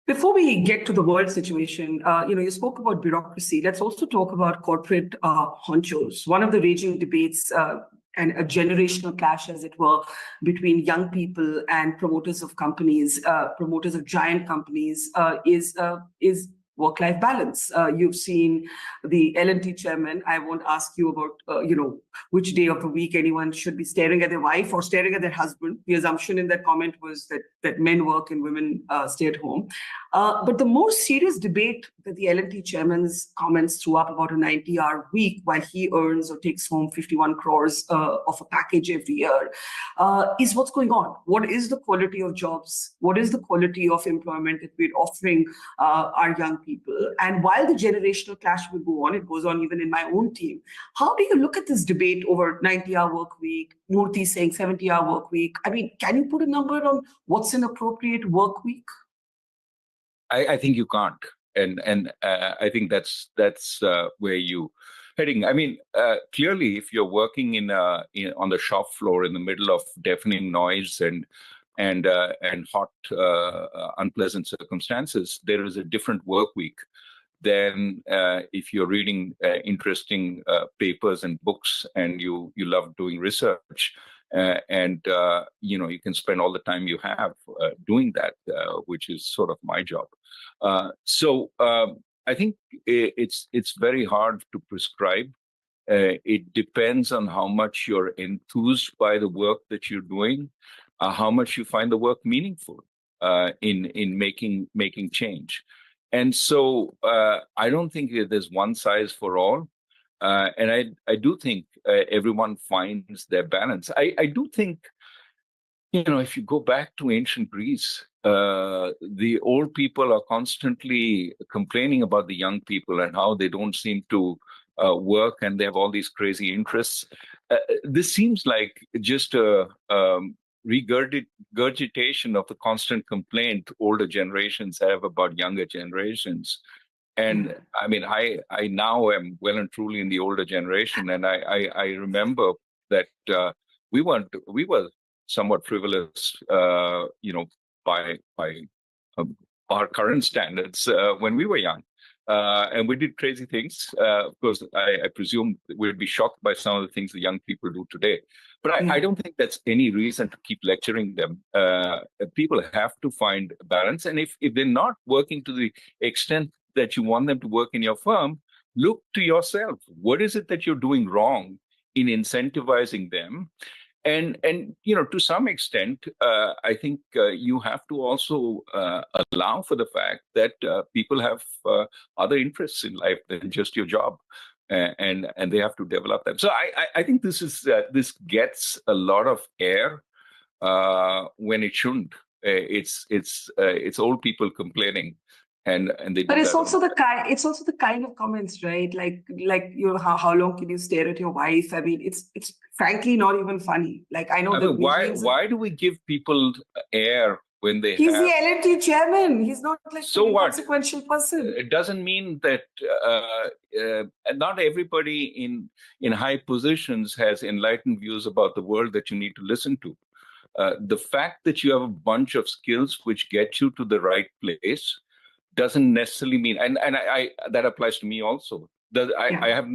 Before we get to the world situation, you spoke about bureaucracy. Let's also talk about corporate honchos. One of the raging debates and a generational clash, as it were, between young people and promoters of companies, promoters of giant companies, is work-life balance. You've seen the L&T chairman. I won't ask you about, which day of the week anyone should be staring at their wife or staring at their husband. The assumption in that comment was that men work and women stay at home. But the more serious debate that the L&T chairman's comments threw up about a 90-hour week while he earns or takes home 51 crores of a package every year is what's going on. What is the quality of jobs? What is the quality of employment that we're offering our young people? And while the generational clash will go on, it goes on even in my own team. How do you look at this debate over 90-hour work week, Murthy saying 70-hour work week? I mean, can you put a number on what's an appropriate work week? I think you can't, and I think that's where you heading. I mean, clearly, if you're working on the shop floor in the middle of deafening noise and hot, unpleasant circumstances, there is a different work week than if you're reading interesting papers and books and you love doing research. You can spend all the time you have doing that, which is sort of my job. So I think it's very hard to prescribe. It depends on how much you're enthused by the work that you're doing, how much you find the work meaningful in making change. And so I don't think there's one size for all. And I do think everyone finds their balance. I do think, if you go back to ancient Greece, the old people are constantly complaining about the young people and how they don't seem to work and they have all these crazy interests. This seems like just a regurgitation of the constant complaint older generations have about younger generations. And I mean, I now am well and truly in the older generation, and I remember that we were somewhat frivolous, by our current standards when we were young, and we did crazy things. Of course, I presume we'd be shocked by some of the things the young people do today. But I don't think that's any reason to keep lecturing them. People have to find balance, and if they're not working to the extent that you want them to work in your firm, look to yourself. What is it that you're doing wrong in incentivizing them? And to some extent, I think you have to also allow for the fact that people have other interests in life than just your job, and they have to develop them. So I think this gets a lot of air when it shouldn't. It's old people complaining. And they but it's also the kind of comments, right? Like how long can you stare at your wife? I mean, it's frankly not even funny. Like I know why do we give people air when they he's the L&T chairman? He's not like so a consequential person. It doesn't mean that not everybody in high positions has enlightened views about the world that you need to listen to. The fact that you have a bunch of skills which get you to the right place doesn't necessarily mean, and I that applies to me also. I have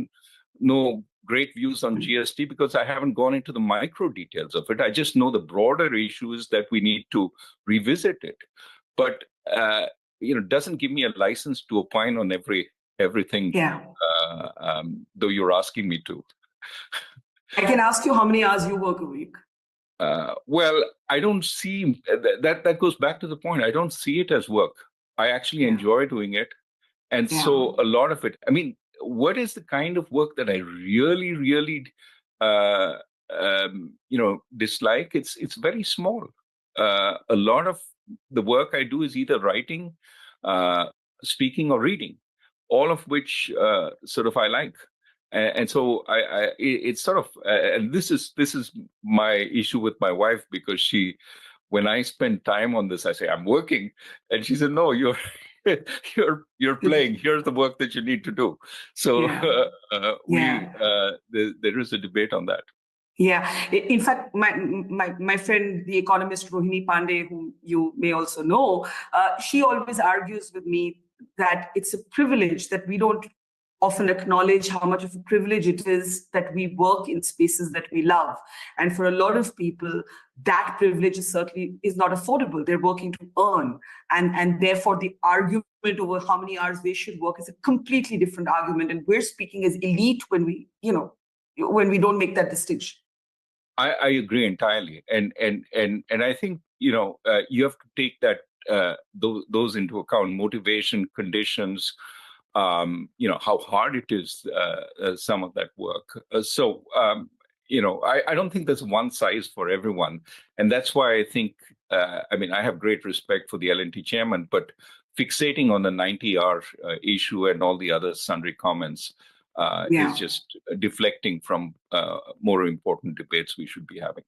no great views on GST because I haven't gone into the micro details of it. I just know the broader issues that we need to revisit it. But doesn't give me a license to opine on everything. Though you're asking me to. I can ask you how many hours you work a week. Well, I don't see that goes back to the point. I don't see it as work. I actually enjoy doing it. And so a lot of it, I mean, what is the kind of work that I really, really, dislike? It's very small. A lot of the work I do is either writing, speaking, or reading, all of which sort of I like. And so it's sort of, and this is my issue with my wife, because when I spend time on this, I say, I'm working. And she said, no, you're playing. Here's the work that you need to do. So there is a debate on that. Yeah. In fact, my friend, the economist Rohini Pandey, whom you may also know, she always argues with me that it's a privilege that we don't often acknowledge how much of a privilege it is that we work in spaces that we love. And for a lot of people, that privilege is certainly is not affordable. They're working to earn. And therefore, the argument over how many hours they should work is a completely different argument. And we're speaking as elite when when we don't make that distinction. I agree entirely, and I think you have to take that those into account: motivation, conditions, how hard it is, some of that work. I don't think there's one size for everyone, and that's why I think I have great respect for the L&T chairman, but fixating on the 90-hour issue and all the other sundry comments is just deflecting from more important debates we should be having.